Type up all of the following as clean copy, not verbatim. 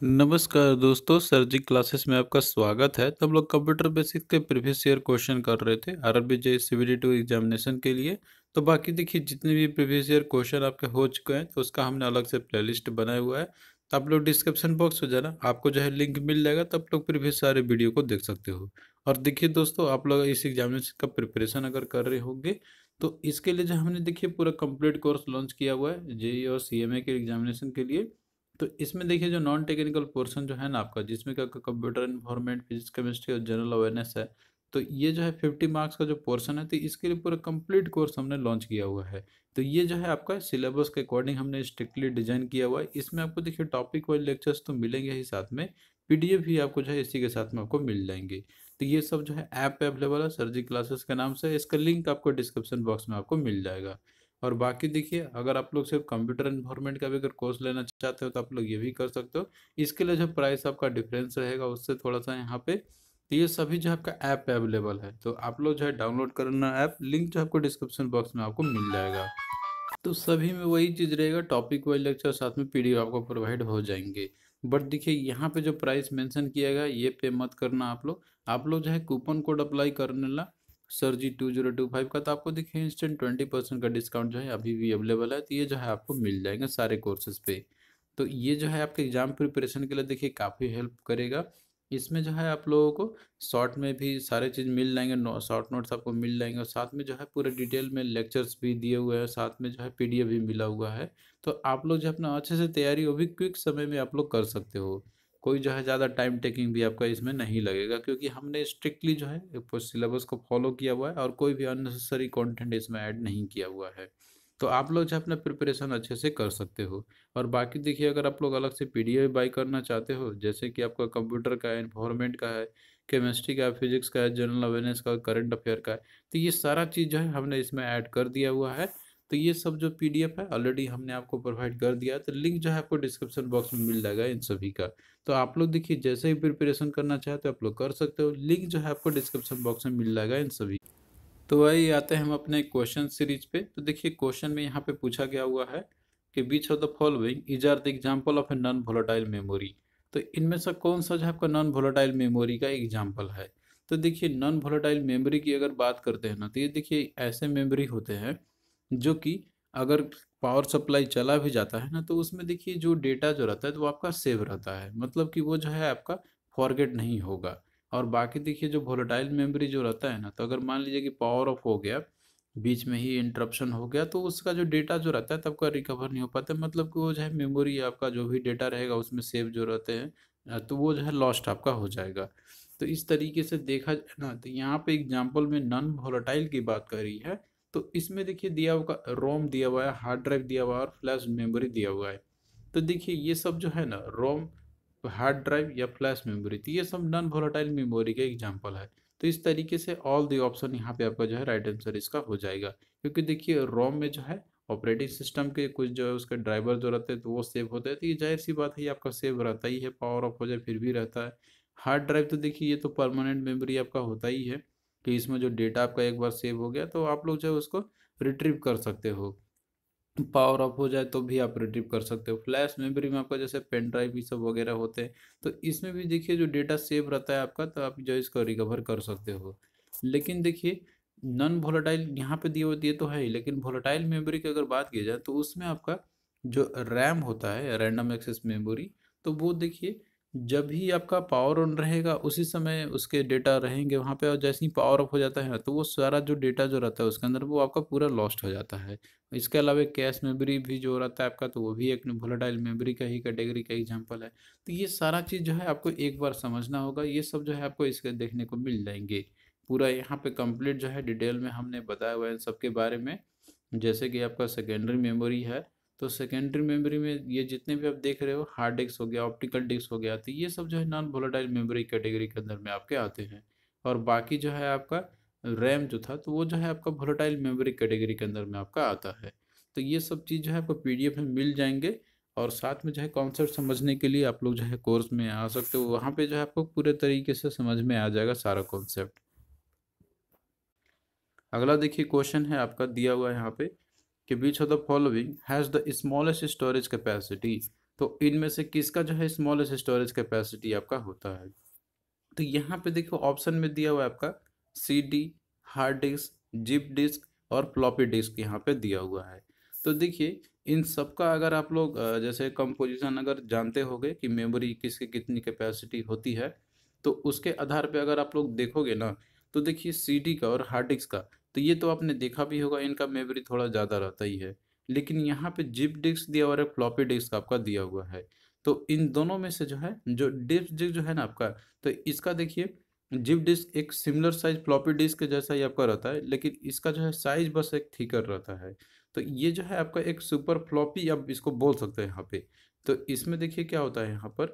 नमस्कार दोस्तों, सर जी क्लासेस में आपका स्वागत है। तो हम लोग कंप्यूटर बेसिक के प्रीवियस ईयर क्वेश्चन कर रहे थे आरआरबी जे सीवीडी 2 एग्जामिनेशन के लिए। तो बाकी देखिए जितने भी प्रीवियस ईयर क्वेश्चन आपके हो चुके हैं तो उसका हमने अलग से प्लेलिस्ट बनाया हुआ है। तो आप लोग डिस्क्रिप्शन बॉक्स में जाना, आपको जो है लिंक मिल जाएगा, तो आप लोग प्रीवियस सारे वीडियो को देख सकते हो। और देखिए दोस्तों, आप लोग इस एग्जामिनेशन का प्रिपरेशन अगर कर रहे होंगे तो इसके लिए जो हमने देखिए पूरा कंप्लीट कोर्स लॉन्च किया हुआ है जेई और सीएमए के एग्जामिनेशन के लिए। तो इसमें देखिए जो नॉन टेक्निकल पोर्शन जो है ना आपका, जिसमें का कंप्यूटर इन्वायरमेंट, फिजिक्स, केमिस्ट्री और जनरल अवेयरनेस है, तो ये जो है 50 मार्क्स का जो पोर्शन है, तो इसके लिए पूरा कंप्लीट कोर्स हमने लॉन्च किया हुआ है। तो ये जो है आपका सिलेबस के अकॉर्डिंग हमने स्ट्रिक्टली डिजाइन किया हुआ है। इसमें आपको देखिए टॉपिक वाइज लेक्चर्स तो मिलेंगे ही, साथ में पीडीएफ भी आपको जो है इसी के साथ में आपको मिल जाएंगे। तो ये सब जो है ऐप पे अवेलेबल है सर जी क्लासेस के नाम से। इसका लिंक आपको डिस्क्रिप्शन बॉक्स में आपको मिल जाएगा। और बाकी देखिए, अगर आप लोग सिर्फ कंप्यूटर इन्वायरमेंट का भी अगर कोर्स लेना चाहते हो तो आप लोग ये भी कर सकते हो। इसके लिए जो प्राइस आपका डिफरेंस रहेगा उससे थोड़ा सा यहाँ पे, तो ये सभी जो आपका ऐप पे अवेलेबल है, तो आप लोग जो है डाउनलोड करना ऐप, लिंक जो आपको डिस्क्रिप्शन बॉक्स में आपको मिल जाएगा। तो सभी में वही चीज़ रहेगा, टॉपिक वाइज लेक्चर साथ में पीडीएफ आपको प्रोवाइड हो जाएंगे। बट देखिए यहाँ पे जो प्राइस मेंशन किया गया ये पे मत करना आप लोग जो है कूपन कोड अप्लाई करने ला सर जी 2025 का, तो आपको देखिए इंस्टेंट 20% का डिस्काउंट जो है अभी भी अवेलेबल है। तो ये जो है आपको मिल जाएगा सारे कोर्सेज पे। तो ये जो है आपके एग्जाम प्रिपरेशन के लिए देखिए काफ़ी हेल्प करेगा। इसमें जो है आप लोगों को शॉर्ट में भी सारे चीज़ मिल जाएंगे, शॉर्ट नोट्स आपको मिल जाएंगे, और साथ में जो है पूरे डिटेल में लेक्चर्स भी दिए हुए हैं, साथ में जो है पीडीएफ भी मिला हुआ है। तो आप लोग जो अपना अच्छे से तैयारी वो भी क्विक समय में आप लोग कर सकते हो। कोई जो है ज़्यादा टाइम टेकिंग भी आपका इसमें नहीं लगेगा, क्योंकि हमने स्ट्रिक्टली जो है सिलेबस को फॉलो किया हुआ है और कोई भी अननेसेसरी कंटेंट इसमें ऐड नहीं किया हुआ है। तो आप लोग जो है अपना प्रिपरेशन अच्छे से कर सकते हो। और बाकी देखिए, अगर आप लोग अलग से पीडीएफ बाई करना चाहते हो, जैसे कि आपका कंप्यूटर का है, इन्वायरमेंट का है, केमिस्ट्री का है, फिजिक्स का है, जनरल अवेयरनेस का, करंट अफेयर का है, तो ये सारा चीज़ जो है हमने इसमें ऐड कर दिया हुआ है। तो ये सब जो पीडीएफ है ऑलरेडी हमने आपको प्रोवाइड कर दिया है, तो लिंक जो है आपको डिस्क्रिप्शन बॉक्स में मिल जाएगा इन सभी का। तो आप लोग देखिए जैसे ही प्रिपरेशन करना चाहते हो आप लोग कर सकते हो, लिंक जो है आपको डिस्क्रिप्शन बॉक्स में मिल जाएगा इन सभी। तो वही आते हैं हम अपने क्वेश्चन सीरीज पे। तो देखिए क्वेश्चन में यहाँ पे पूछा गया हुआ है कि which of the following is are the example of a non volatile memory. तो इनमें से कौन सा जो आपका नॉन वोलेटाइल मेमोरी का एग्जाम्पल है। तो देखिए नॉन वोलेटाइल मेमोरी की अगर बात करते हैं ना, तो ये देखिए ऐसे मेमोरी होते हैं जो कि अगर पावर सप्लाई चला भी जाता है ना, तो उसमें देखिए जो डेटा जो रहता है तो वो आपका सेव रहता है, मतलब कि वो जो है आपका फॉरगेट नहीं होगा। और बाकी देखिए जो वोलेटाइल मेमोरी जो रहता है ना, तो अगर मान लीजिए कि पावर ऑफ हो गया, बीच में ही इंटरप्शन हो गया, तो उसका जो डेटा जो रहता है तब का रिकवर नहीं हो पाता, मतलब कि वो जो है मेमोरी आपका जो भी डेटा रहेगा उसमें सेव जो रहते हैं, तो वो जो है लॉस्ट आपका हो जाएगा। तो इस तरीके से देखा जाए ना, तो यहाँ पे एग्जाम्पल में नॉन वोलेटाइल की बात करी है। तो इसमें देखिए दिया हुआ रोम दिया हुआ है, हार्ड ड्राइव दिया हुआ है और फ्लैश मेमोरी दिया हुआ है। तो देखिए ये सब जो है ना, रोम, हार्ड ड्राइव या फ्लैश मेमोरी, तो ये सब नॉन वोलेटाइल मेमोरी का एग्जांपल है। तो इस तरीके से ऑल द ऑप्शन यहाँ पे आपका जो है राइट आंसर इसका हो जाएगा, क्योंकि देखिए रोम में जो है ऑपरेटिंग सिस्टम के कुछ जो है उसके ड्राइवर जो रहते हैं तो वो सेव होते हैं, तो ये जाहिर सी बात है ये आपका सेव रहता ही है, पावर ऑफ हो जाए फिर भी रहता है। हार्ड ड्राइव तो देखिए ये तो परमानेंट मेमोरी आपका होता ही है, कि इसमें जो डेटा आपका एक बार सेव हो गया तो आप लोग जो है उसको रिट्रीव कर सकते हो, पावर ऑफ हो जाए तो भी आप रिट्रीव कर सकते हो। फ्लैश मेमोरी में आपका जैसे पेन ड्राइव ये सब वगैरह होते हैं, तो इसमें भी देखिए जो डेटा सेव रहता है आपका, तो आप जो है इसको रिकवर कर सकते हो। लेकिन देखिए नॉन वोलेटाइल यहाँ पे दिए तो है ही, लेकिन वोलेटाइल मेमोरी की अगर बात की जाए तो उसमें आपका जो रैम होता है, रैंडम एक्सेस मेमोरी, तो वो देखिए जब भी आपका पावर ऑन रहेगा उसी समय उसके डेटा रहेंगे वहाँ पे, और जैसे ही पावर ऑफ हो जाता है ना, तो वो सारा जो डेटा जो रहता है उसके अंदर वो आपका पूरा लॉस्ट हो जाता है। इसके अलावा कैश मेमोरी भी जो रहता है आपका, तो वो भी एक वोलेटाइल मेमोरी का ही कैटेगरी का एग्जांपल है। तो ये सारा चीज़ जो है आपको एक बार समझना होगा, ये सब जो है आपको इसके देखने को मिल जाएंगे। पूरा यहाँ पे कंप्लीट जो है डिटेल में हमने बताया हुआ है इन सब के बारे में। जैसे कि आपका सेकेंडरी मेमोरी है, तो सेकेंडरी मेमोरी में ये जितने भी आप देख रहे हो, हार्ड डिस्क हो गया, ऑप्टिकल डिस्क हो गया, तो ये सब जो है नॉन वोलेटाइल मेमोरी कैटेगरी के अंदर में आपके आते हैं। और बाकी जो है आपका रैम जो था, तो वो जो है आपका वोलेटाइल मेमोरी कैटेगरी के अंदर में आपका आता है। तो ये सब चीज़ जो है आपको पीडीएफ में मिल जाएंगे। और साथ में जो है कॉन्सेप्ट समझने के लिए आप लोग जो है कोर्स में आ सकते हो, वहाँ पे जो है आपको पूरे तरीके से समझ में आ जाएगा सारा कॉन्सेप्ट। अगला देखिए क्वेश्चन है आपका दिया हुआ है यहाँ पे कि which of the following has the smallest storage capacity. तो इनमें से किसका जो है स्मॉलेस्ट स्टोरेज कैपेसिटी आपका होता है। तो यहाँ पे देखो ऑप्शन में दिया हुआ है आपका CD, hard disk, zip disk और फ्लॉपी डिस्क यहाँ पे दिया हुआ है। तो देखिए इन सब का अगर आप लोग जैसे कंपोजिशन अगर जानते होंगे कि मेमोरी किसकी कितनी कैपेसिटी होती है, तो उसके आधार पे अगर आप लोग देखोगे ना, तो देखिए CD का और हार्ड डिस्क का, तो ये तो आपने देखा भी होगा इनका मेमोरी थोड़ा ज़्यादा रहता ही है। लेकिन यहाँ पे जिप डिस्क दिया हुआ है, फ्लॉपी डिस्क आपका दिया हुआ है। तो इन दोनों में से जो है जो डिस्क जो है ना आपका, तो इसका देखिए जिप डिस्क एक सिमिलर साइज फ्लॉपी डिस्क के जैसा ही आपका रहता है, लेकिन इसका जो है साइज बस एक थिकर रहता है। तो ये जो है आपका एक सुपर फ्लॉपी आप इसको बोल सकते हैं यहाँ पे। तो इसमें देखिए क्या होता है यहाँ पर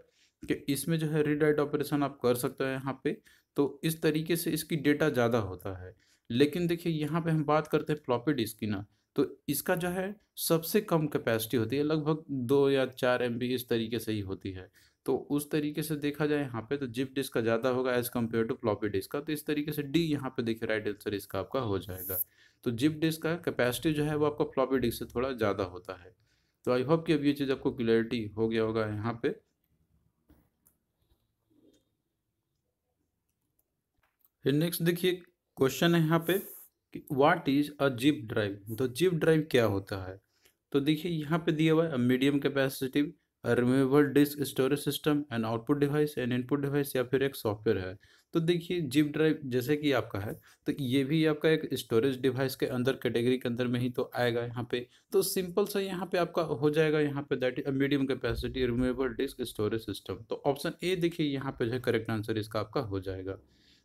कि इसमें जो है रीड राइट ऑपरेशन आप कर सकते हैं यहाँ पे। तो इस तरीके से इसकी डेटा ज़्यादा होता है। लेकिन देखिए यहाँ पे हम बात करते हैं फ्लॉपी डिस्क की ना, तो इसका जो है सबसे कम कैपेसिटी होती है, लगभग 2 या 4 MB इस तरीके से ही होती है। तो उस तरीके से देखा जाए यहाँ पे तो जिप डिस्क का ज़्यादा होगा as compare to floppy disk का। तो इस तरीके से डी यहाँ पे देखिए राइट आंसर इसका आपका हो जाएगा। तो जिप डिस्क का कैपेसिटी जो है वो आपका फ्लॉपी डिस्क से थोड़ा ज़्यादा होता है। तो आई होप कि अब ये चीज़ आपको क्लियरिटी हो गया होगा यहाँ पे। फिर नेक्स्ट देखिए क्वेश्चन है यहाँ पे कि what is a zip drive. तो जिप ड्राइव क्या होता है। तो देखिए यहाँ पे दिया हुआ है medium capacity removable disk storage system and output device and input device या फिर एक सॉफ्टवेयर है। तो देखिए जिप ड्राइव जैसे कि आपका है, तो ये भी आपका एक स्टोरेज डिवाइस के अंदर कैटेगरी के अंदर में ही तो आएगा यहाँ पे। तो सिंपल सा यहाँ पे आपका हो जाएगा यहाँ पे that is medium capacity removable disk storage system. तो ऑप्शन ए देखिए यहाँ पे जो है करेक्ट आंसर इसका आपका हो जाएगा।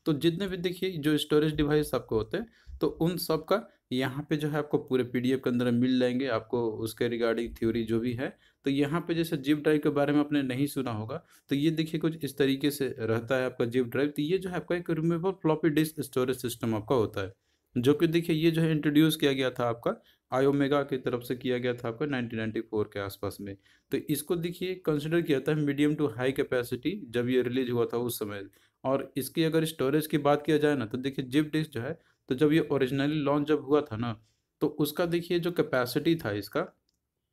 तो जितने भी देखिए जो स्टोरेज डिवाइस आपको होते हैं, तो उन सब का यहाँ पे जो है आपको पूरे PDF के अंदर मिल जाएंगे आपको उसके रिगार्डिंग थ्योरी जो भी है। तो यहाँ पे जैसे जिप ड्राइव के बारे में आपने नहीं सुना होगा, तो ये देखिए कुछ इस तरीके से रहता है आपका जिप ड्राइव। तो ये जो है आपका एक removable floppy disk storage system आपका होता है, जो कि देखिए ये जो है इंट्रोड्यूस किया गया था आपका आयोमेगा की तरफ से किया गया था आपका 1994 के आसपास में। तो इसको देखिए कंसिडर किया था मीडियम टू हाई कैपेसिटी जब ये रिलीज हुआ था उस समय। और इसकी अगर स्टोरेज की बात किया जाए ना, तो देखिए जिप डिस्क जो है, तो जब ये ओरिजिनली लॉन्च जब हुआ था ना, तो उसका देखिए जो कैपेसिटी था इसका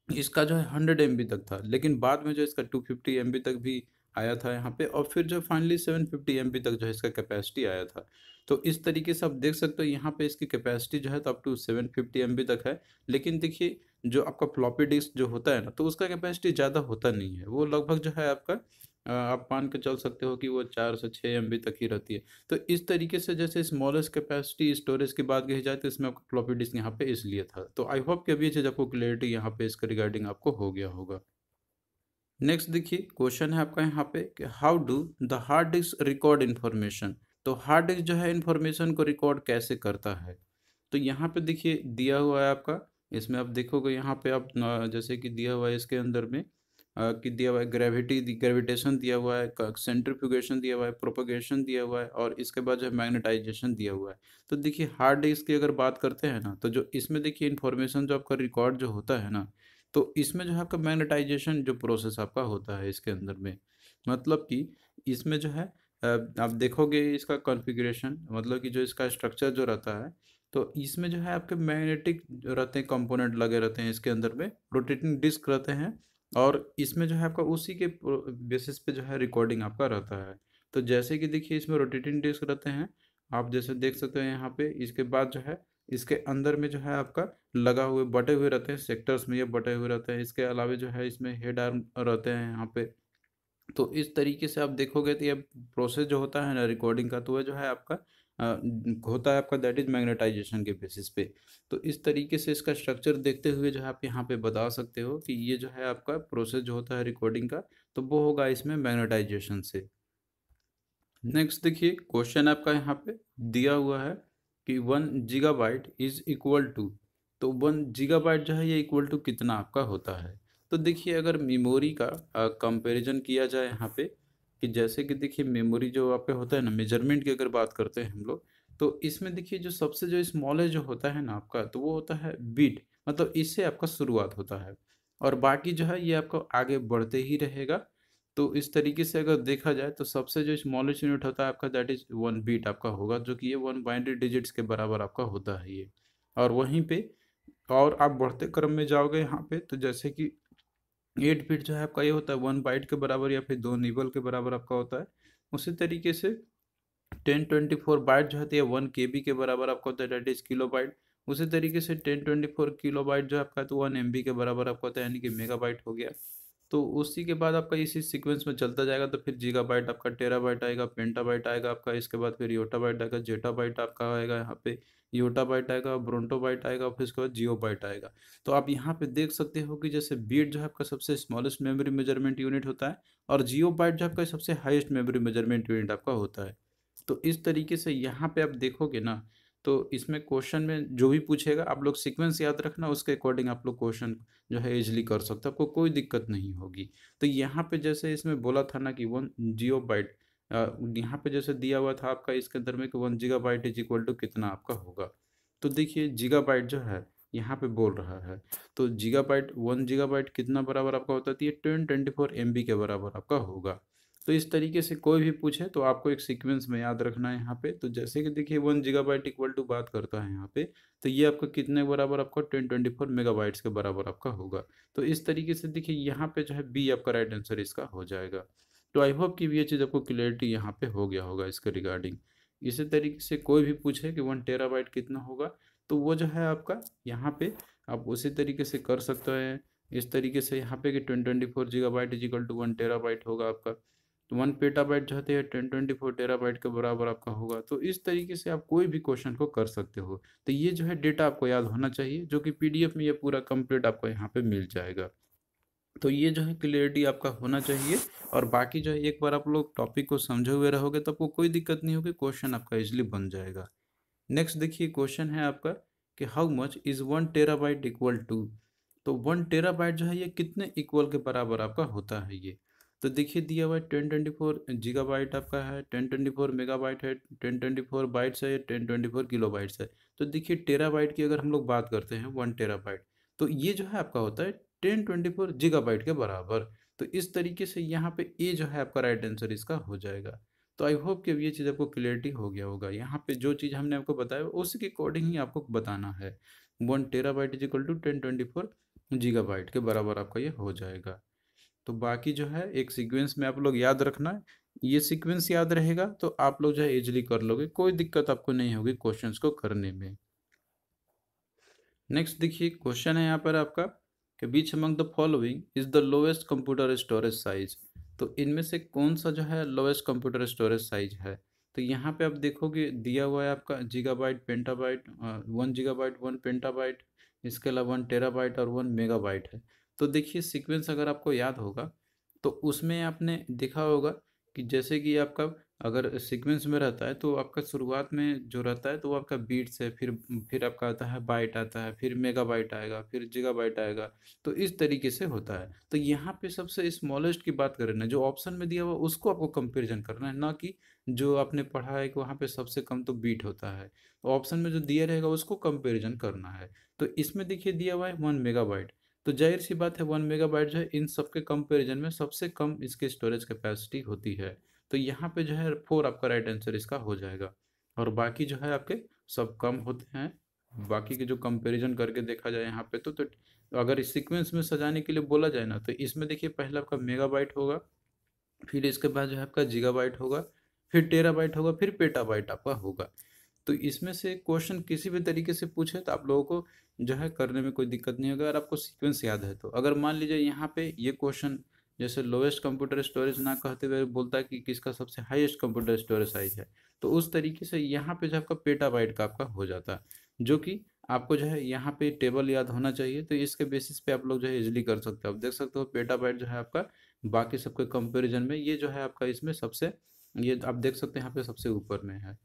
इसका जो है 100 MB तक था। लेकिन बाद में जो इसका 250 MB तक भी आया था यहाँ पे, और फिर जो फाइनली 750 MB तक जो है इसका कैपेसिटी आया था। तो इस तरीके से आप देख सकते हो यहाँ पे इसकी कैपेसिटी जो है तो अप टू 750 MB तक है। लेकिन देखिए जो आपका फ्लॉपी डिस्क जो होता है ना, तो उसका कैपेसिटी ज़्यादा होता नहीं है, वो लगभग जो है आपका आप मान के चल सकते हो कि वो 4 से 6 MB तक ही रहती है। तो इस तरीके से जैसे स्मॉलेस्ट कैपेसिटी स्टोरेज की बात कही जाए, तो इसमें आपका फ्लॉपी डिस्क यहाँ पे इसलिए था। तो आई होप कि अब ये चीज़ आपको क्लियरिटी यहाँ पे इसके रिगार्डिंग आपको हो गया होगा। नेक्स्ट देखिए क्वेश्चन है आपका यहाँ पे कि how do the hard disk record information. तो हार्ड डिस्क जो है इन्फॉर्मेशन को रिकॉर्ड कैसे करता है। तो यहाँ पे देखिए दिया हुआ है आपका, इसमें आप देखोगे यहाँ पे आप जैसे कि दिया हुआ है इसके अंदर में कि दिया हुआ है ग्रेविटेशन दिया हुआ है, सेंट्रीफ्यूगेशन दिया हुआ है, प्रोपगेशन दिया हुआ है, और इसके बाद जो है मैग्नेटाइजेशन दिया हुआ है। तो देखिए हार्ड डिस्क की अगर बात करते हैं ना, तो जो इसमें देखिए इन्फॉर्मेशन जो आपका रिकॉर्ड जो होता है ना, तो इसमें जो है आपका मैग्नेटाइजेशन जो प्रोसेस आपका होता है इसके अंदर में, मतलब कि इसमें जो है आप देखोगे इसका कॉन्फ़िगरेशन, मतलब कि जो इसका स्ट्रक्चर जो रहता है, तो इसमें जो है आपके मैग्नेटिक रहते हैं, कंपोनेंट लगे रहते हैं इसके अंदर में, रोटेटिंग डिस्क रहते हैं, और इसमें जो है आपका उसी के बेसिस पे जो है रिकॉर्डिंग आपका रहता है। तो जैसे कि देखिए इसमें रोटेटिंग डिस्क रहते हैं, आप जैसे देख सकते हैं यहाँ पे। इसके बाद जो है इसके अंदर में जो है आपका लगा हुए बटे हुए रहते हैं, सेक्टर्स में ये बटे हुए रहते हैं। इसके अलावा जो है इसमें हेड आर्म रहते हैं यहाँ पे। तो इस तरीके से आप देखोगे तो ये प्रोसेस जो होता है ना रिकॉर्डिंग का, तो वह जो है आपका होता है आपका दैट इज मैग्नेटाइजेशन के बेसिस पे। तो इस तरीके से इसका स्ट्रक्चर देखते हुए जो है आप यहाँ पे बता सकते हो कि ये जो है आपका प्रोसेस जो होता है रिकॉर्डिंग का, तो वो होगा इसमें मैग्नेटाइजेशन से। नेक्स्ट देखिए क्वेश्चन आपका यहाँ पे दिया हुआ है कि 1 GB इज इक्वल टू। तो 1 GB जो है ये इक्वल टू कितना आपका होता है। तो देखिए अगर मेमोरी का कंपैरिजन किया जाए यहाँ पे, कि जैसे कि देखिए मेमोरी जो आपका होता है ना, मेजरमेंट की अगर बात करते हैं हम लोग, तो इसमें देखिए जो सबसे जो स्मॉलेस्ट जो होता है ना आपका, तो वो होता है बिट, मतलब इससे आपका शुरुआत होता है, और बाकी जो है ये आपको आगे बढ़ते ही रहेगा। तो इस तरीके से अगर देखा जाए तो सबसे जो स्मॉलेस्ट यूनिट होता है आपका दैट इज 1 बीट आपका होगा, जो कि ये 1 बाइनरी डिजिट्स के बराबर आपका होता है ये। और वहीं पे और आप बढ़ते क्रम में जाओगे यहाँ पे, तो जैसे कि 8 बिट जो है आपका ये होता है 1 बाइट के बराबर या फिर 2 निबल के बराबर आपका होता है। उसी तरीके से 1024 बाइट जो होती है 1 KB के बराबर आपका होता है, डेट इज किलोबाइट। उसी तरीके से 1024 किलोबाइट जो आपका है तो 1 MB के बराबर आपका होता है, यानी कि मेगाबाइट हो गया। तो उसी के बाद आपका इसी सीक्वेंस में चलता जाएगा, तो फिर गीगाबाइट आपका, टेराबाइट आएगा, पेंटाबाइट आएगा आपका, इसके बाद फिर योटाबाइट आएगा, जेटाबाइट आपका आएगा, यहाँ पे योटाबाइट आएगा, ब्रोंटोबाइट आएगा, फिर उसके बाद जियोबाइट आएगा। तो आप यहाँ पे देख सकते हो कि जैसे बीट जो है आपका सबसे स्मॉलेस्ट मेमोरी मेजरमेंट यूनिट होता है, और जियोबाइट जो आपका सबसे हाईएस्ट मेमोरी मेजरमेंट यूनिट आपका होता है। तो इस तरीके से यहाँ पे आप देखोगे ना, तो इसमें क्वेश्चन में जो भी पूछेगा आप लोग सीक्वेंस याद रखना, उसके अकॉर्डिंग आप लोग क्वेश्चन जो है इजिली कर सकते हो, आपको कोई दिक्कत नहीं होगी। तो यहाँ पे जैसे इसमें बोला था ना कि 1 GB, यहाँ पे जैसे दिया हुआ था आपका इसके अंदर में कि 1 GB इज इक्वल टू कितना आपका होगा। तो देखिए गीगाबाइट जो है यहाँ पे बोल रहा है, तो गीगाबाइट 1 GB कितना बराबर आपका होता है, तो ये 1024 MB के बराबर आपका होगा। तो इस तरीके से कोई भी पूछे तो आपको एक सीक्वेंस में याद रखना है यहाँ पे। तो जैसे कि देखिए 1 GB इक्वल टू बात करता है यहाँ पे, तो ये आपका कितने बराबर, आपका 1024 मेगाबाइट्स के बराबर आपका होगा। तो इस तरीके से देखिए यहाँ पे जो है बी आपका राइट आंसर इसका हो जाएगा। तो आई होप कि ये चीज़ आपको क्लियरिटी यहाँ पे हो गया होगा इसके रिगार्डिंग। इसी तरीके से कोई भी पूछे कि 1 TB कितना होगा, तो वो जो है आपका यहाँ पे आप उसी तरीके से कर सकते हैं। इस तरीके से यहाँ पे कि 1024 GB is equal to 1 TB होगा आपका। तो 1 पेटाबाइट जो होते हैं 1024 टेराबाइट के बराबर आपका होगा। तो इस तरीके से आप कोई भी क्वेश्चन को कर सकते हो। तो ये जो है डेटा आपको याद होना चाहिए, जो कि पीडीएफ में ये पूरा कंप्लीट आपको यहाँ पे मिल जाएगा। तो ये जो है क्लियरिटी आपका होना चाहिए। और बाकी जो है एक बार आप लोग टॉपिक को समझे हुए रहोगे तो आपको कोई दिक्कत नहीं होगी, क्वेश्चन आपका इजिली बन जाएगा। नेक्स्ट देखिए क्वेश्चन है आपका कि how much is 1 TB equal to. तो 1 TB जो है ये कितने इक्वल के बराबर आपका होता है ये। तो देखिए दिया हुआ है 1024 GB आपका है, 1024 मेगाबाइट है, 1024 बाइट्स है, 1024 किलोबाइट्स है। तो देखिए टेराबाइट की अगर हम लोग बात करते हैं 1 TB, तो ये जो है आपका होता है 1024 GB के बराबर। तो इस तरीके से यहाँ पे ए जो है आपका राइट आंसर इसका हो जाएगा। तो आई होप कि अब ये चीज़ आपको क्लियरिटी हो गया होगा। यहाँ पे जो चीज़ हमने आपको बताया उसी के अकॉर्डिंग ही आपको बताना है। 1 TB is equal to 1024 GB के बराबर आपका ये हो जाएगा। तो बाकी जो है एक सीक्वेंस में आप लोग याद रखना है। ये सीक्वेंस याद रहेगा तो आप लोग जो है इजिली कर लोगे, कोई दिक्कत आपको नहीं होगी क्वेश्चंस को करने में। नेक्स्ट देखिए क्वेश्चन है यहाँ पर आपका कि which among the following is the lowest computer storage size. तो इनमें से कौन सा जो है लोएस्ट कंप्यूटर स्टोरेज साइज है। तो यहाँ पे आप देखोगे दिया हुआ है आपका गीगाबाइट, पेंटाबाइट, 1 GB 1 पेंटाबाइट, इसके अलावा 1 TB और 1 मेगाबाइट है। तो देखिए सीक्वेंस अगर आपको याद होगा तो उसमें आपने देखा होगा कि जैसे कि आपका अगर सीक्वेंस में रहता है तो आपका शुरुआत में जो रहता है तो वो आपका बीट्स है, फिर आपका आता है बाइट आता है, फिर मेगाबाइट आएगा, फिर गीगाबाइट आएगा। तो इस तरीके से होता है। तो यहाँ पे सबसे स्मॉलेस्ट की बात करें ना, जो ऑप्शन में दिया हुआ उसको आपको कंपेरिजन करना है, ना कि जो आपने पढ़ा है कि वहाँ पे सबसे कम तो बीट होता है। तो ऑप्शन में जो दिया रहेगा उसको कंपेरिजन करना है। तो इसमें देखिए दिया हुआ है 1 मेगाबाइट। तो जाहिर सी बात है 1 मेगाबाइट जो है इन सबके कंपेरिजन में सबसे कम इसकी स्टोरेज कैपेसिटी होती है। तो यहाँ पे जो है 4 आपका राइट आंसर इसका हो जाएगा। और बाकी जो है आपके सब कम होते हैं। बाकी के जो कंपैरिजन करके देखा जाए यहाँ पे तो अगर इस सीक्वेंस में सजाने के लिए बोला जाए ना, तो इसमें देखिए पहला आपका मेगाबाइट होगा, फिर इसके बाद जो है आपका गीगाबाइट होगा, फिर टेराबाइट होगा, फिर पेटाबाइट आपका होगा। तो इसमें से क्वेश्चन किसी भी तरीके से पूछे तो आप लोगों को जो है करने में कोई दिक्कत नहीं होगा, अगर आपको सीक्वेंस याद है तो। अगर मान लीजिए यहाँ पे ये क्वेश्चन जैसे लोएस्ट कंप्यूटर स्टोरेज ना कहते हुए बोलता है कि किसका सबसे हाईएस्ट कंप्यूटर स्टोरेज साइज है, तो उस तरीके से यहाँ पे जो आपका पेटाबाइट का आपका हो जाता है, जो कि आपको जो है यहाँ पे टेबल याद होना चाहिए। तो इसके बेसिस पे आप लोग जो है इजिली कर सकते हो। आप देख सकते हो पेटाबाइट जो है आपका बाकी सबके कंपैरिजन में ये जो है आपका इसमें सबसे, ये आप देख सकते हैं यहाँ पे सबसे ऊपर में है।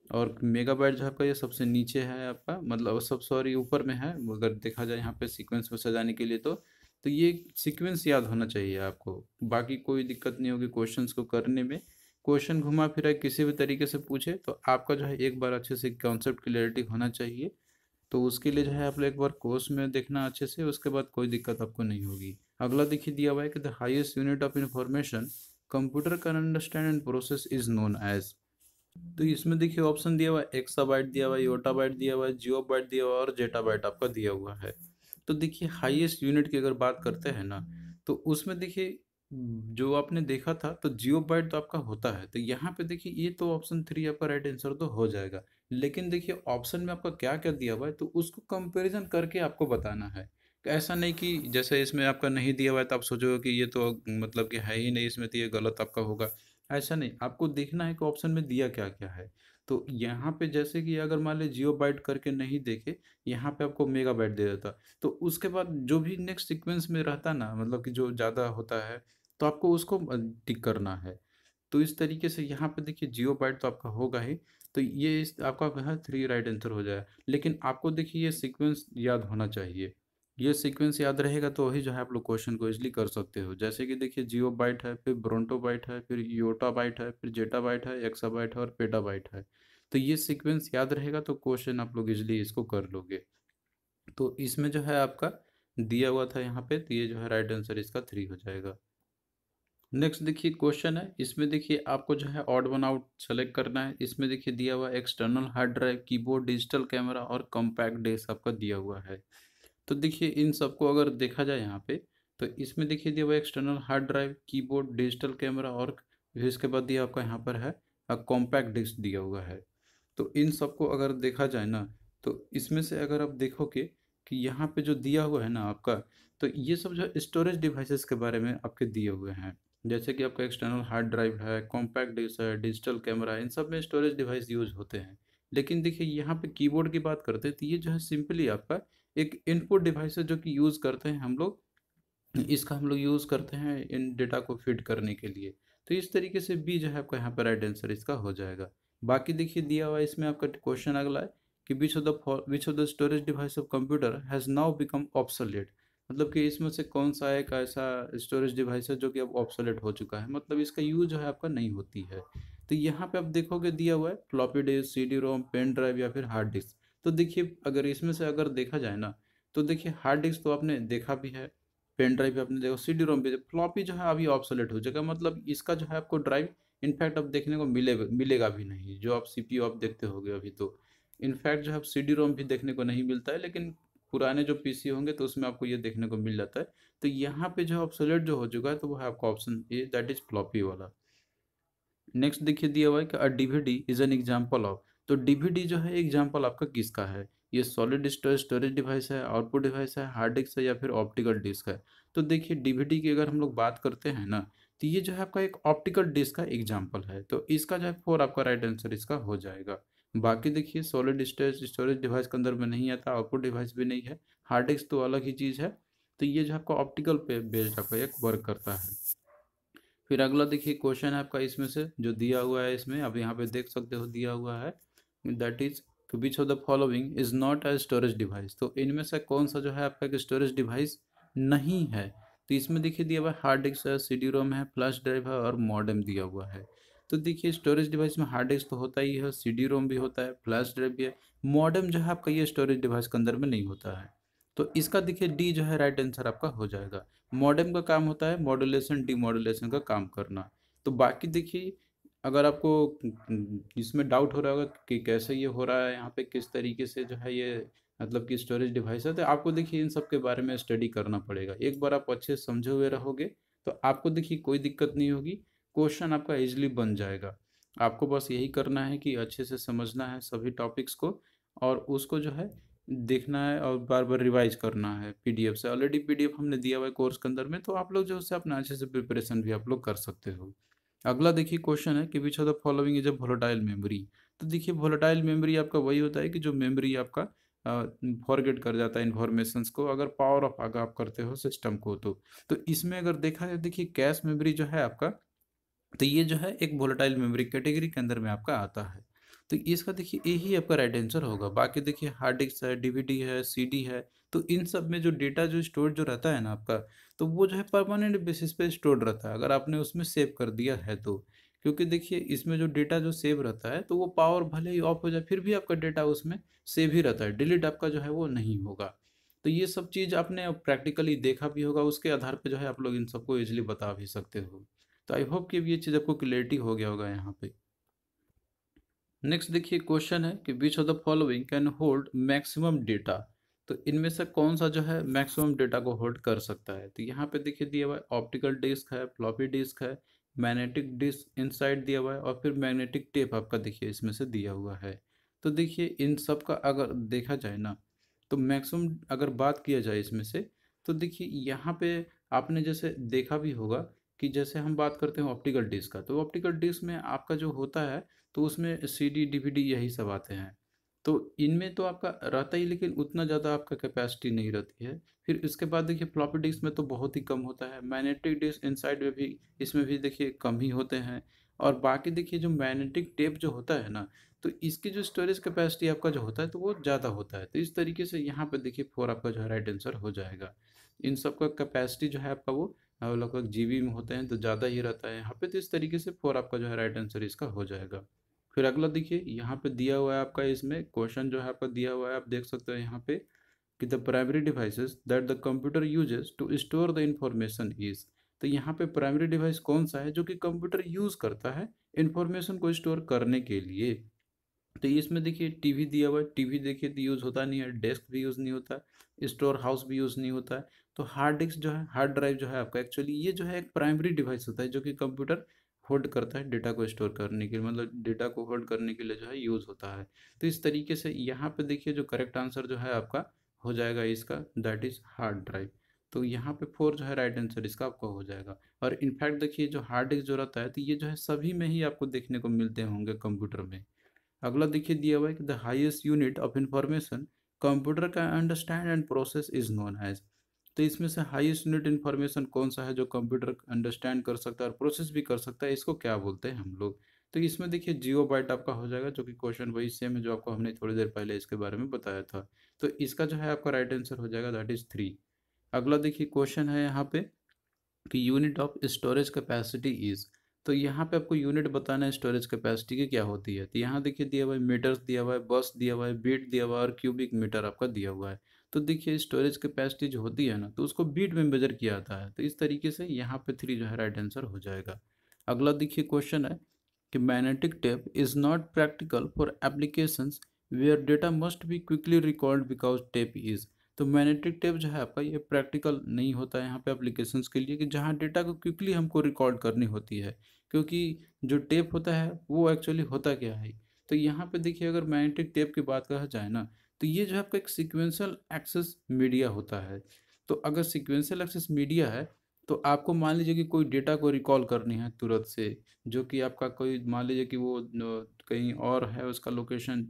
और मेगाबाइट जो है आपका ये सबसे नीचे है आपका, मतलब सब सॉरी ऊपर में है अगर देखा जाए यहाँ पे सीक्वेंस में सजाने के लिए। तो ये सीक्वेंस याद होना चाहिए आपको, बाकी कोई दिक्कत नहीं होगी क्वेश्चंस को करने में। क्वेश्चन घुमा फिरा किसी भी तरीके से पूछे तो आपका जो है एक बार अच्छे से कॉन्सेप्ट क्लियरिटी होना चाहिए। तो उसके लिए जो है आप लोग एक बार कोर्स में देखना अच्छे से, उसके बाद कोई दिक्कत आपको नहीं होगी। अगला देखिए दिया हुआ है कि the highest unit of information computer can understand and process is known as. तो इसमें देखिए ऑप्शन दिया हुआ है एक्साबाइट दिया हुआ है, योटाबाइट दिया हुआ है, जियोबाइट दिया हुआ है और जेटाबाइट आपका दिया हुआ है। तो देखिए हाईएस्ट यूनिट की अगर बात करते हैं ना, तो उसमें देखिए जो आपने देखा था तो जियो बाइट तो आपका होता है, तो यहाँ पे देखिए ये तो ऑप्शन 3 आपका राइट आंसर तो हो जाएगा। लेकिन देखिए ऑप्शन में आपका क्या-क्या दिया हुआ है तो उसको कंपैरिजन करके आपको बताना है। ऐसा नहीं कि जैसे इसमें आपका नहीं दिया हुआ है तो आप सोचोगे कि ये तो मतलब कि है ही नहीं इसमें, तो ये गलत आपका होगा। ऐसा नहीं, आपको देखना है कि ऑप्शन में दिया क्या-क्या है। तो यहाँ पे जैसे कि अगर मान लीजिए जियो बाइट करके नहीं देखे, यहाँ पे आपको मेगाबाइट दे देता। तो उसके बाद जो भी नेक्स्ट सीक्वेंस में रहता ना, मतलब कि जो ज़्यादा होता है, तो आपको उसको टिक करना है। तो इस तरीके से यहाँ पे देखिए जियो बाइट तो आपका होगा ही, तो ये इस आपका है 3 राइट आंसर हो जाएगा। लेकिन आपको देखिए ये सीक्वेंस याद होना चाहिए। ये सीक्वेंस याद रहेगा तो वही जो है आप लोग क्वेश्चन को ईज़िली कर सकते हो। जैसे कि देखिए जियो बाइट है, फिर ब्रोंटो बाइट है, फिर योटा बाइट है, फिर जेटा बाइट है, एक्सा बाइट है और पेटा बाइट है। तो ये सीक्वेंस याद रहेगा तो क्वेश्चन आप लोग ईज़िली इसको कर लोगे। तो इसमें जो है आपका दिया हुआ था यहाँ पे, तो ये जो है राइट आंसर इसका 3 हो जाएगा। नेक्स्ट देखिए क्वेश्चन है, इसमें देखिए आपको जो है ऑड वन आउट सेलेक्ट करना है। इसमें देखिए दिया हुआ है external hard drive, keyboard, digital camera और कॉम्पैक्ट डिस्क आपका दिया हुआ है। तो देखिए इन सबको अगर देखा जाए यहाँ पे, तो इसमें देखिए दिया हुआ है external hard drive, keyboard, digital camera और फिर इसके बाद दिया आपका यहाँ पर है कॉम्पैक्ट डिस्क दिया हुआ है। तो इन सबको अगर देखा जाए ना, तो इसमें से अगर आप देखोगे कि यहाँ पे जो दिया हुआ है ना आपका, तो ये सब जो स्टोरेज डिवाइसेस के बारे में आपके दिए हुए हैं। जैसे कि आपका एक्सटर्नल हार्ड ड्राइव है, कॉम्पैक्ट डिस्क है, डिजिटल कैमरा है, इन सब में स्टोरेज डिवाइस यूज होते हैं। लेकिन देखिए यहाँ पे कीबोर्ड की बात करते हैं तो ये जो है सिंपली आपका एक इनपुट डिवाइस है जो कि यूज़ करते हैं हम लोग, इसका हम लोग यूज़ करते हैं इन डेटा को फिट करने के लिए। तो इस तरीके से बी जो है आपका यहाँ पर राइट आंसर इसका हो जाएगा। बाकी देखिए दिया हुआ है इसमें आपका क्वेश्चन अगला है कि which of the storage device of computer has now become obsolete. मतलब कि इसमें से कौन सा एक ऐसा स्टोरेज डिवाइस है जो कि अब ऑब्सोलेट हो चुका है, मतलब इसका यूज जो है आपका नहीं होती है। तो यहाँ पे आप देखोगे दिया हुआ है floppy disk, C D ROM, pen drive या फिर हार्ड डिस्क। तो देखिए अगर इसमें से अगर देखा जाए ना, तो देखिए हार्ड डिस्क तो आपने देखा भी है, पेन ड्राइव पे आपने देखो, सीडी रोम पे फ्लॉपी जो है अभी ऑब्सोलेट हो जाएगा, मतलब इसका जो है आपको ड्राइव इनफैक्ट अब देखने को मिलेगा भी नहीं। जो आप सीपीयू आप देखते होगे अभी, तो इनफैक्ट जो है सीडी रोम भी देखने को नहीं मिलता है, लेकिन पुराने जो पीसी होंगे तो उसमें आपको ये देखने को मिल जाता है। तो यहाँ पे जो ऑब्सोलेट जो हो चुका है तो वो है आपका option A, that is floppy वाला। नेक्स्ट देखिए दिया हुआ है कि a DVD is an example of. तो डीवीडी जो है एग्जांपल आपका किसका है? ये सॉलिड स्टोरेज डिवाइस है, आउटपुट डिवाइस है, हार्ड डिस्क है या फिर ऑप्टिकल डिस्क है? तो देखिए डीवीडी की अगर हम लोग बात करते हैं ना, तो ये जो है आपका एक ऑप्टिकल डिस्क का एग्जांपल है, तो इसका जो है 4 आपका राइट आंसर इसका हो जाएगा। बाकी देखिए सॉलिड स्टोरेज डिवाइस के अंदर में नहीं आता, आउटपुट डिवाइस भी नहीं है, हार्ड डिस्क तो अलग ही चीज़ है। तो ये जो है आपका ऑप्टिकल पे बेस्ड आपका एक वर्क करता है। फिर अगला देखिए क्वेश्चन है आपका इसमें से जो दिया हुआ है, इसमें अब यहाँ पे देख सकते हो दिया हुआ है that is which of the following is not a storage device. तो इनमें से कौन सा जो है आपका एक स्टोरेज डिवाइस नहीं है? तो इसमें देखिए दिया हुआ है हार्ड डिस्क है, सीडी रोम है, फ्लैश ड्राइव है और मॉडेम दिया हुआ है। तो देखिए स्टोरेज डिवाइस में हार्ड डिस्क तो होता ही है, सीडी रोम भी होता है, फ्लैश ड्राइव भी है, मॉडेम जो है आपका ये स्टोरेज डिवाइस के अंदर में नहीं होता है। तो इसका देखिए डी जो है राइट आंसर आपका हो जाएगा। मॉडेम का काम होता है मॉड्यूलेशन डीमॉड्यूलेशन का काम करना। तो बाकी देखिए अगर आपको इसमें डाउट हो रहा होगा कि कैसे ये हो रहा है, यहाँ पे किस तरीके से जो है ये मतलब कि स्टोरेज डिवाइस है, तो आपको देखिए इन सब के बारे में स्टडी करना पड़ेगा। एक बार आप अच्छे से समझे हुए रहोगे तो आपको देखिए कोई दिक्कत नहीं होगी, क्वेश्चन आपका इजीली बन जाएगा। आपको बस यही करना है कि अच्छे से समझना है सभी टॉपिक्स को और उसको जो है देखना है और बार बार रिवाइज करना है पीडीएफ से। ऑलरेडी पीडीएफ हमने दिया हुआ है कोर्स के अंदर में, तो आप लोग जो है उससे अपना अच्छे से प्रिपरेशन भी आप लोग कर सकते हो। अगला देखिए क्वेश्चन है कि which of the following is a volatile memory. तो देखिए वोलेटाइल मेमोरी आपका वही होता है कि जो मेमोरी आपका फॉरगेट कर जाता है इन्फॉर्मेशंस को, अगर पावर ऑफ अगर आप करते हो सिस्टम को। तो इसमें अगर देखा जाए देखिए कैश मेमोरी जो है आपका, तो ये जो है एक वोलेटाइल मेमोरी कैटेगरी के अंदर में आपका आता है। तो इसका देखिए यही आपका राइट आंसर होगा। बाकी देखिए हार्ड डिस्क है, डीवीडी है, सीडी है, तो इन सब में जो डेटा जो स्टोर जो रहता है ना आपका, तो वो जो है परमानेंट बेसिस पे स्टोर रहता है अगर आपने उसमें सेव कर दिया है तो। क्योंकि देखिए इसमें जो डेटा जो सेव रहता है तो वो पावर भले ही ऑफ हो जाए फिर भी आपका डेटा उसमें सेव ही रहता है, डिलीट आपका जो है वो नहीं होगा। तो ये सब चीज़ आपने प्रैक्टिकली देखा भी होगा, उसके आधार पे जो है आप लोग इन सबको इजीली बता भी सकते हो। तो आई होप कि अब ये चीज़ आपको क्लियरिटी हो गया होगा यहाँ पे। नेक्स्ट देखिए क्वेश्चन है कि which of the following can hold maximum data. तो इनमें से कौन सा जो है मैक्सिमम डेटा को होल्ड कर सकता है? तो यहाँ पे देखिए दिया हुआ है ऑप्टिकल डिस्क है, फ्लॉपी डिस्क है, मैग्नेटिक डिस्क इनसाइड दिया हुआ है और फिर मैग्नेटिक टेप आपका देखिए इसमें से दिया हुआ है। तो देखिए इन सब का अगर देखा जाए ना, तो मैक्सिमम अगर बात किया जाए इसमें से, तो देखिए यहाँ पे आपने जैसे देखा भी होगा कि जैसे हम बात करते हैं ऑप्टिकल डिस्क का, तो ऑप्टिकल डिस्क में आपका जो होता है तो उसमें सीडी डीवीडी यही सब आते हैं। तो इनमें तो आपका रहता ही, लेकिन उतना ज़्यादा आपका कैपेसिटी नहीं रहती है। फिर इसके बाद देखिए फ्लॉपी डिस्क में तो बहुत ही कम होता है, मैग्नेटिक डिस्क इनसाइड में भी इसमें भी देखिए कम ही होते हैं। और बाकी देखिए जो मैग्नेटिक टेप जो होता है ना, तो इसकी जो स्टोरेज कैपेसिटी आपका जो होता है तो वो ज़्यादा होता है। तो इस तरीके से यहाँ पे देखिए 4 आपका जो है राइट आंसर हो जाएगा। इन सब का कैपेसिटी जो है आपका वो लगभग जीबी में होते हैं तो ज़्यादा ही रहता है यहाँ पे। तो इस तरीके से 4 आपका जो है राइट आंसर इसका हो जाएगा। फिर अगला देखिए यहाँ पे दिया हुआ है आपका, इसमें क्वेश्चन जो है आपका दिया हुआ है, आप देख सकते हो यहाँ पे कि the primary devices that the computer uses to store the information is. तो यहाँ पे प्राइमरी डिवाइस कौन सा है जो कि कंप्यूटर यूज करता है इंफॉर्मेशन को स्टोर करने के लिए? तो इसमें देखिए टीवी दिया हुआ है, टीवी देखिए तो यूज़ होता नहीं है, डेस्क भी यूज़ नहीं होता है, स्टोर हाउस भी यूज़ नहीं होता है। तो हार्ड डिस्क जो है, हार्ड ड्राइव जो है आपका, एक्चुअली ये जो है एक प्राइमरी डिवाइस होता है जो कि कंप्यूटर होल्ड करता है डेटा को स्टोर करने के लिए, मतलब डेटा को होल्ड करने के लिए जो है यूज़ होता है। तो इस तरीके से यहाँ पे देखिए जो करेक्ट आंसर जो है आपका हो जाएगा इसका, दैट इज़ हार्ड ड्राइव। तो यहाँ पे 4 जो है राइट आंसर इसका आपका हो जाएगा। और इनफैक्ट देखिए जो हार्ड डिस्क जो रहता है तो ये जो है सभी में ही आपको देखने को मिलते होंगे कंप्यूटर में। अगला देखिए दिया हुआ है कि the highest unit of information computer का understand and process is known as. तो इसमें से हाईएस्ट यूनिट इंफॉर्मेशन कौन सा है जो कंप्यूटर अंडरस्टैंड कर सकता है और प्रोसेस भी कर सकता है, इसको क्या बोलते हैं हम लोग? तो इसमें देखिए जियो बाइट आपका हो जाएगा, जो कि क्वेश्चन वही सेम है जो आपको हमने थोड़ी देर पहले इसके बारे में बताया था। तो इसका जो है आपका राइट आंसर हो जाएगा, दैट इज 3। अगला देखिए क्वेश्चन है यहाँ पे कि unit of storage capacity is. तो यहाँ पे आपको यूनिट बताना है स्टोरेज कैपेसिटी की क्या होती है। तो यहाँ देखिए दिया हुआ है मीटर्स दिया हुआ है, बस दिया हुआ है, बीट दिया हुआ है और क्यूबिक मीटर आपका दिया हुआ है। तो देखिए स्टोरेज कैपेसिटी जो होती है ना, तो उसको बीट में मेजर किया जाता है। तो इस तरीके से यहाँ पे 3 जो है राइट आंसर हो जाएगा। अगला देखिए क्वेश्चन है कि magnetic tape is not practical for applications where data must be quickly recalled because tape is. तो मैग्नेटिक टेप जो है आपका ये प्रैक्टिकल नहीं होता है यहाँ पे एप्लीकेशंस के लिए, कि जहाँ डेटा को क्विकली हमको रिकॉर्ड करनी होती है। क्योंकि जो टेप होता है वो एक्चुअली होता क्या है, तो यहाँ पे देखिए अगर मैग्नेटिक टेप की बात कहा जाए ना, तो ये जो है आपका एक सीक्वेंशियल एक्सेस मीडिया होता है। तो अगर सीक्वेंशियल एक्सेस मीडिया है तो आपको मान लीजिए कि कोई डेटा को रिकॉल करनी है तुरंत से, जो कि आपका कोई मान लीजिए कि वो कहीं और है उसका लोकेशन,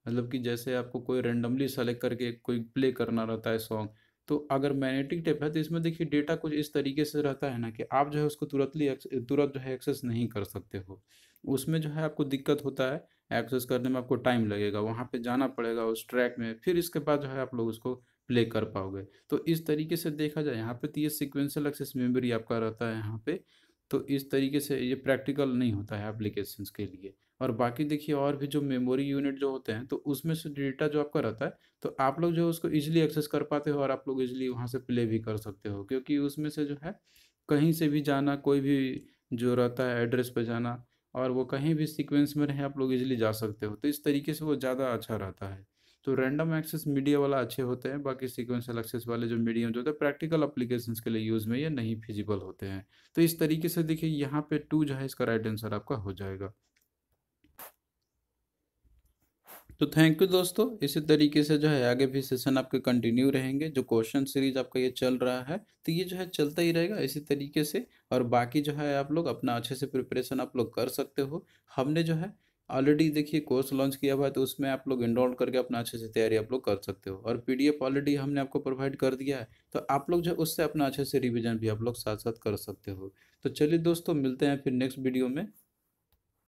मतलब कि जैसे आपको कोई रेंडमली सेलेक्ट करके कोई प्ले करना रहता है सॉन्ग। तो अगर मैग्नेटिक टेप है तो इसमें देखिए डेटा कुछ इस तरीके से रहता है ना कि आप जो है उसको तुरंत जो है एक्सेस नहीं कर सकते हो। उसमें जो है आपको दिक्कत होता है, एक्सेस करने में आपको टाइम लगेगा, वहाँ पे जाना पड़ेगा उस ट्रैक में, फिर इसके बाद जो है आप लोग उसको प्ले कर पाओगे। तो इस तरीके से देखा जाए यहाँ पे तो ये सिक्वेंशियल एक्सेस मेमोरी आपका रहता है यहाँ पे। तो इस तरीके से ये प्रैक्टिकल नहीं होता है एप्लीकेशंस के लिए। और बाकी देखिए और भी जो मेमोरी यूनिट जो होते हैं तो उसमें से डेटा जो आपका रहता है तो आप लोग जो है उसको इजीली एक्सेस कर पाते हो और आप लोग इजीली वहाँ से प्ले भी कर सकते हो, क्योंकि उसमें से जो है कहीं से भी जाना, कोई भी जो रहता है एड्रेस पे जाना, और वो कहीं भी सीक्वेंस में रहे आप लोग इजीली जा सकते हो। तो इस तरीके से वो ज़्यादा अच्छा रहता है। तो रैंडम एक्सेस मीडिया वाला अच्छे होते हैं, बाकी सीक्वेंशियल एक्सेस वाले जो मीडियम जो होते हैं प्रैक्टिकल एप्लीकेशंस के लिए यूज़ में ये नहीं फिजिबल होते हैं। तो इस तरीके से देखिए यहाँ पे 2 जो है इसका राइट आंसर आपका हो जाएगा। तो थैंक यू दोस्तों, इसी तरीके से जो है आगे भी सेशन आपके कंटिन्यू रहेंगे। जो क्वेश्चन सीरीज आपका ये चल रहा है तो ये जो है चलता ही रहेगा इसी तरीके से। और बाकी जो है आप लोग अपना अच्छे से प्रिपरेशन आप लोग कर सकते हो। हमने जो है ऑलरेडी देखिए कोर्स लॉन्च किया हुआ है, तो उसमें आप लोग इनरोल करके अपना अच्छे से तैयारी आप लोग कर सकते हो। और पीडीएफ ऑलरेडी हमने आपको प्रोवाइड कर दिया है, तो आप लोग जो है उससे अपना अच्छे से रिविजन भी आप लोग साथ साथ कर सकते हो। तो चलिए दोस्तों, मिलते हैं फिर नेक्स्ट वीडियो में।